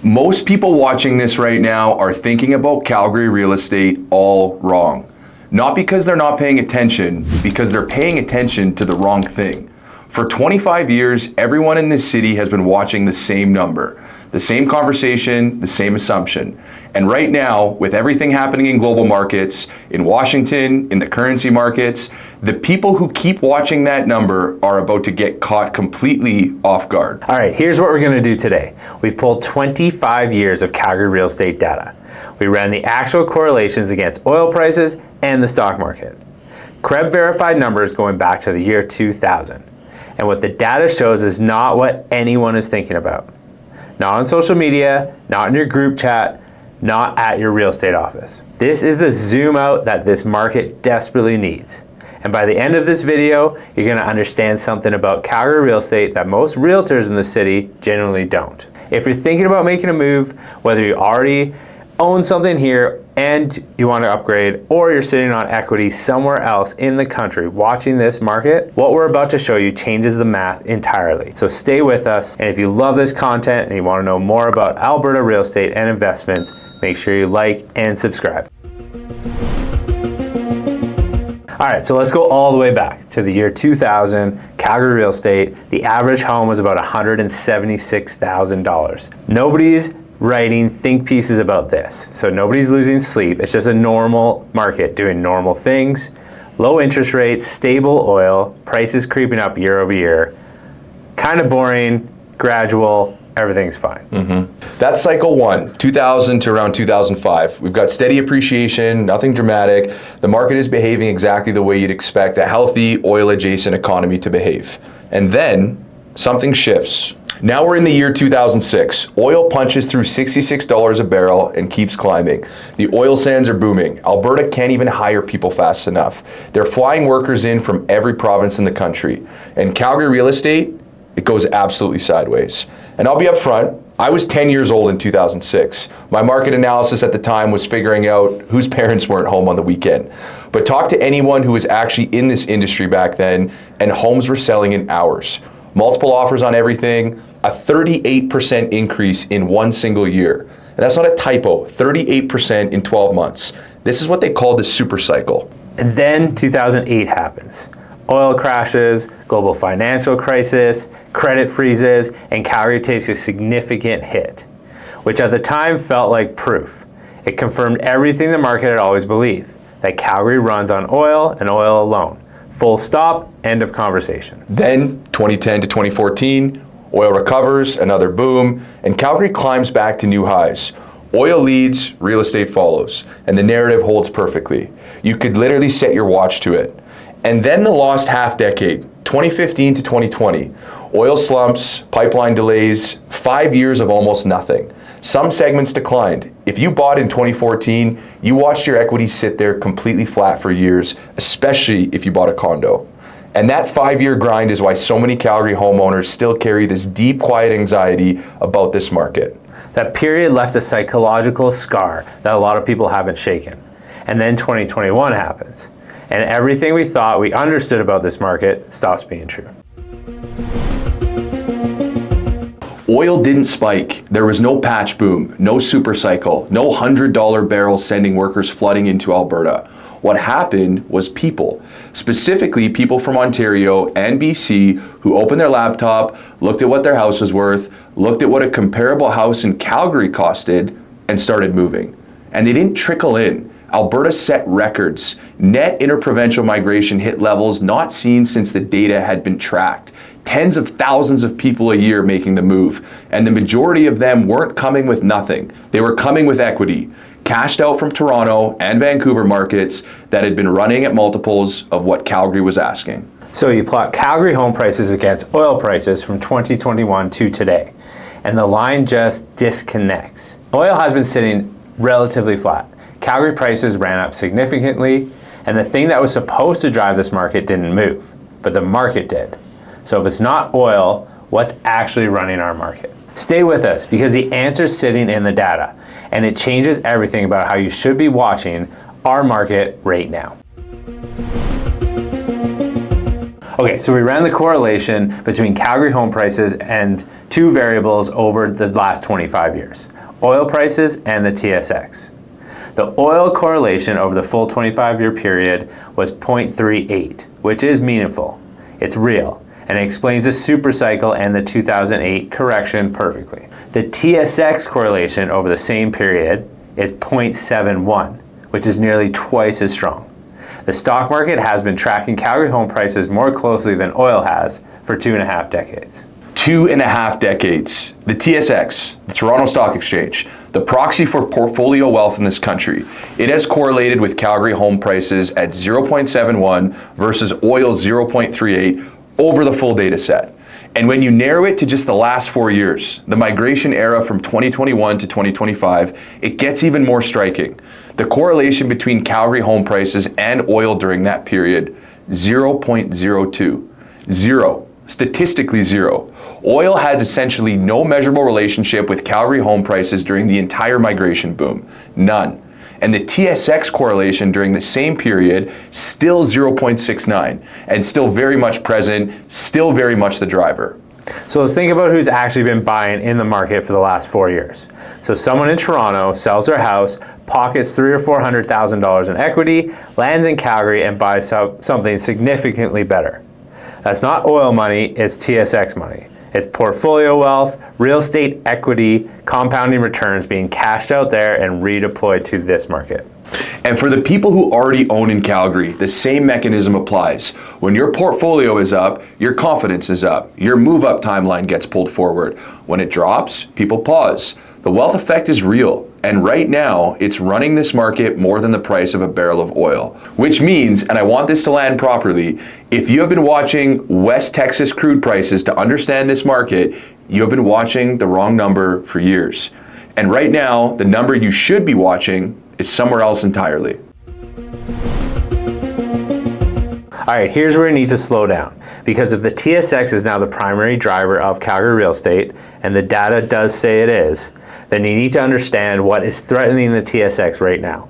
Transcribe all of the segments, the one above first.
Most people watching this right now are thinking about Calgary real estate all wrong. Not because they're not paying attention, because they're paying attention to the wrong thing. For 25 years, everyone in this city has been watching the same number, the same conversation, the same assumption. And right now, with everything happening in global markets, in Washington, in the currency markets, the people who keep watching that number are about to get caught completely off guard. All right, here's what we're gonna do today. We've pulled 25 years of Calgary real estate data. We ran the actual correlations against oil prices and the stock market. CREB-verified numbers going back to the year 2000. And what the data shows is not what anyone is thinking about. Not on social media, not in your group chat, not at your real estate office. This is the zoom out that this market desperately needs. And by the end of this video, you're gonna understand something about Calgary real estate that most realtors in the city genuinely don't. If you're thinking about making a move, whether you already own something here and you want to upgrade, or you're sitting on equity somewhere else in the country watching this market, what we're about to show you changes the math entirely. So stay with us, and if you love this content and you want to know more about Alberta real estate and investments, make sure you like and subscribe. All right, so let's go all the way back to the year 2000, Calgary real estate. The average home was about $176,000. Nobody's writing think pieces about this. So nobody's losing sleep. It's just a normal market doing normal things. Low interest rates, stable oil, prices creeping up year over year. Kind of boring, gradual, everything's fine. That's cycle one, 2000 to around 2005. We've got steady appreciation, nothing dramatic. The market is behaving exactly the way you'd expect a healthy oil-adjacent economy to behave. And then something shifts. Now we're in the year 2006. Oil punches through $66 a barrel and keeps climbing. The oil sands are booming. Alberta can't even hire people fast enough. They're flying workers in from every province in the country. And Calgary real estate, it goes absolutely sideways. And I'll be upfront, I was 10 years old in 2006. My market analysis at the time was figuring out whose parents weren't home on the weekend. But talk to anyone who was actually in this industry back then, and homes were selling in hours. Multiple offers on everything, a 38% increase in one single year. And that's not a typo, 38% in 12 months. This is what they call the super cycle. And then 2008 happens. Oil crashes, global financial crisis, credit freezes, and Calgary takes a significant hit, which at the time felt like proof. It confirmed everything the market had always believed, that Calgary runs on oil and oil alone. Full stop, end of conversation. Then 2010 to 2014, oil recovers, another boom, and Calgary climbs back to new highs. Oil leads, real estate follows, and the narrative holds perfectly. You could literally set your watch to it. And then the lost half decade, 2015 to 2020. Oil slumps, pipeline delays, 5 years of almost nothing. Some segments declined. If you bought in 2014, you watched your equity sit there completely flat for years, especially if you bought a condo. And that 5-year grind is why so many Calgary homeowners still carry this deep, quiet anxiety about this market. That period left a psychological scar that a lot of people haven't shaken. And then 2021 happens. And everything we thought we understood about this market stops being true. Oil didn't spike. There was no patch boom, no super cycle, no $100 barrels sending workers flooding into Alberta. What happened was people, specifically people from Ontario and BC, who opened their laptop, looked at what their house was worth, looked at what a comparable house in Calgary costed, and started moving. And they didn't trickle in. Alberta set records. Net interprovincial migration hit levels not seen since the data had been tracked. Tens of thousands of people a year making the move, and the majority of them weren't coming with nothing. They were coming with equity, cashed out from Toronto and Vancouver markets that had been running at multiples of what Calgary was asking. So you plot Calgary home prices against oil prices from 2021 to today, and the line just disconnects. Oil has been sitting relatively flat. Calgary prices ran up significantly, and the thing that was supposed to drive this market didn't move, but the market did. So if it's not oil, what's actually running our market? Stay with us, because the answer's sitting in the data, and it changes everything about how you should be watching our market right now. Okay, so we ran the correlation between Calgary home prices and two variables over the last 25 years, oil prices and the TSX. The oil correlation over the full 25-year period was 0.38, which is meaningful. It's real, and it explains the supercycle and the 2008 correction perfectly. The TSX correlation over the same period is 0.71, which is nearly twice as strong. The stock market has been tracking Calgary home prices more closely than oil has for 2.5 decades. 2.5 decades. The TSX, the Toronto Stock Exchange, the proxy for portfolio wealth in this country, it has correlated with Calgary home prices at 0.71 versus oil's 0.38 over the full data set. And when you narrow it to just the last 4 years, the migration era from 2021 to 2025, it gets even more striking. The correlation between Calgary home prices and oil during that period, 0.02. Zero. Statistically zero. Oil had essentially no measurable relationship with Calgary home prices during the entire migration boom. None. And the TSX correlation during the same period, still 0.69, and still very much present, still very much the driver. So let's think about who's actually been buying in the market for the last 4 years. So someone in Toronto sells their house, pockets $300,000 or $400,000 in equity, lands in Calgary and buys something significantly better. That's not oil money, it's TSX money. It's portfolio wealth, real estate equity, compounding returns being cashed out there and redeployed to this market. And for the people who already own in Calgary, the same mechanism applies. When your portfolio is up, your confidence is up. Your move-up timeline gets pulled forward. When it drops, people pause. The wealth effect is real, and right now, it's running this market more than the price of a barrel of oil. Which means, and I want this to land properly, if you have been watching West Texas crude prices to understand this market, you have been watching the wrong number for years. And right now, the number you should be watching is somewhere else entirely. All right, here's where you need to slow down. Because if the TSX is now the primary driver of Calgary real estate, and the data does say it is, then you need to understand what is threatening the TSX right now.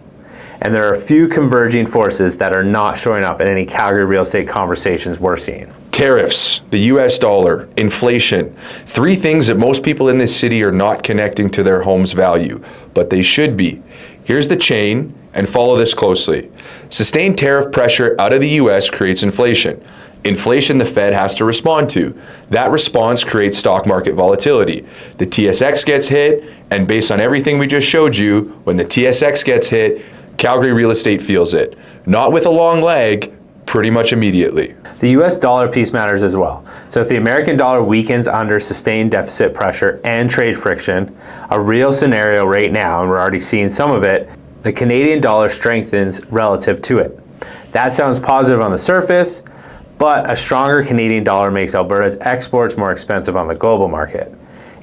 And there are a few converging forces that are not showing up in any Calgary real estate conversations we're seeing. Tariffs, the US dollar, inflation, three things that most people in this city are not connecting to their home's value, but they should be. Here's the chain, and follow this closely. Sustained tariff pressure out of the US creates inflation. Inflation the Fed has to respond to. That response creates stock market volatility. The TSX gets hit, and based on everything we just showed you, when the TSX gets hit, Calgary real estate feels it. Not with a long lag, pretty much immediately. The US dollar piece matters as well. So if the American dollar weakens under sustained deficit pressure and trade friction, a real scenario right now, and we're already seeing some of it, the Canadian dollar strengthens relative to it. That sounds positive on the surface, but a stronger Canadian dollar makes Alberta's exports more expensive on the global market.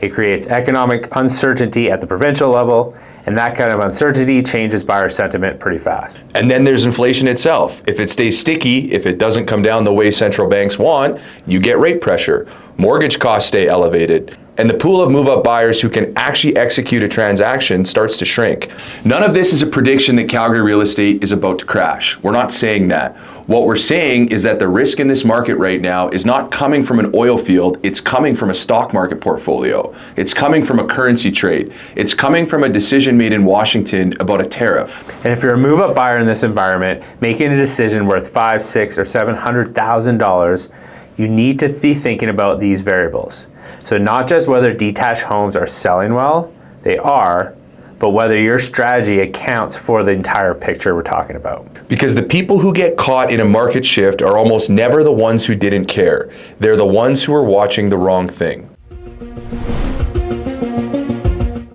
It creates economic uncertainty at the provincial level, and that kind of uncertainty changes buyer sentiment pretty fast. And then there's inflation itself. If it stays sticky, if it doesn't come down the way central banks want, you get rate pressure. Mortgage costs stay elevated. And the pool of move-up buyers who can actually execute a transaction starts to shrink. None of this is a prediction that Calgary real estate is about to crash. We're not saying that. What we're saying is that the risk in this market right now is not coming from an oil field, it's coming from a stock market portfolio. It's coming from a currency trade. It's coming from a decision made in Washington about a tariff. And if you're a move-up buyer in this environment, making a decision worth $500,000, $600,000, or $700,000, you need to be thinking about these variables. So not just whether detached homes are selling well, they are, but whether your strategy accounts for the entire picture we're talking about. Because the people who get caught in a market shift are almost never the ones who didn't care. They're the ones who are watching the wrong thing.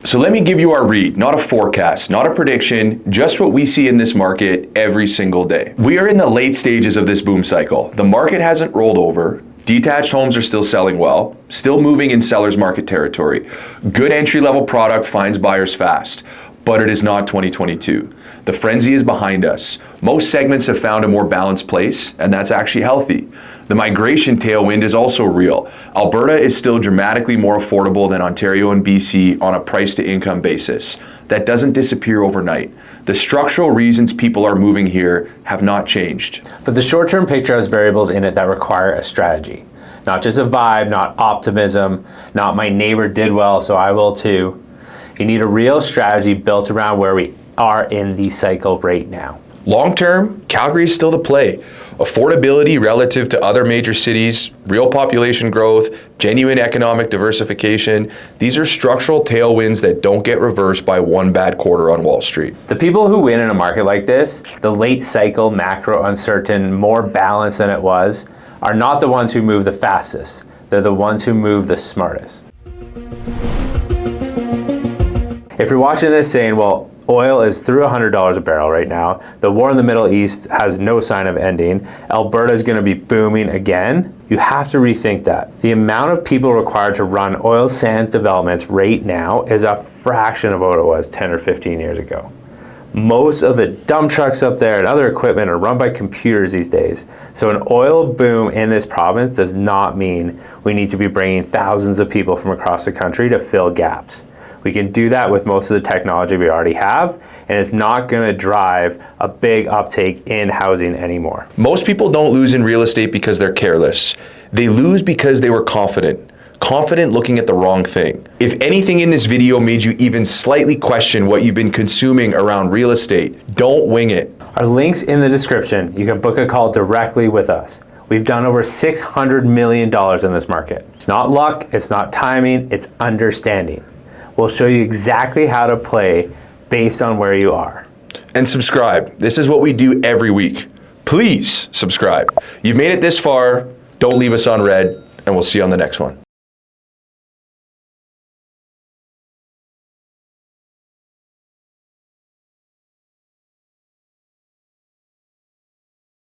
So let me give you our read, not a forecast, not a prediction, just what we see in this market every single day. We are in the late stages of this boom cycle. The market hasn't rolled over. Detached homes are still selling well, still moving in seller's market territory. Good entry-level product finds buyers fast, but it is not 2022. The frenzy is behind us. Most segments have found a more balanced place, and that's actually healthy. The migration tailwind is also real. Alberta is still dramatically more affordable than Ontario and BC on a price-to-income basis. That doesn't disappear overnight. The structural reasons people are moving here have not changed. But the short-term picture has variables in it that require a strategy. Not just a vibe, not optimism, not my neighbor did well, so I will too. You need a real strategy built around where we are in the cycle right now. Long term, Calgary is still the play. Affordability relative to other major cities, real population growth, genuine economic diversification. These are structural tailwinds that don't get reversed by one bad quarter on Wall Street. The people who win in a market like this, the late cycle, macro uncertain, more balanced than it was, are not the ones who move the fastest. They're the ones who move the smartest. If you're watching this saying, well, oil is through $100 a barrel right now, the war in the Middle East has no sign of ending, Alberta is going to be booming again, you have to rethink that. The amount of people required to run oil sands developments right now is a fraction of what it was 10 or 15 years ago. Most of the dump trucks up there and other equipment are run by computers these days. So an oil boom in this province does not mean we need to be bringing thousands of people from across the country to fill gaps. We can do that with most of the technology we already have, and it's not going to drive a big uptake in housing anymore. Most people don't lose in real estate because they're careless. They lose because they were confident looking at the wrong thing. If anything in this video made you even slightly question what you've been consuming around real estate, don't wing it. Our link's in the description. You can book a call directly with us. We've done over $600 million in this market. It's not luck, it's not timing, it's understanding. We'll show you exactly how to play based on where you are. And subscribe. This is what we do every week. Please subscribe. You've made it this far. Don't leave us on red, and we'll see you on the next one.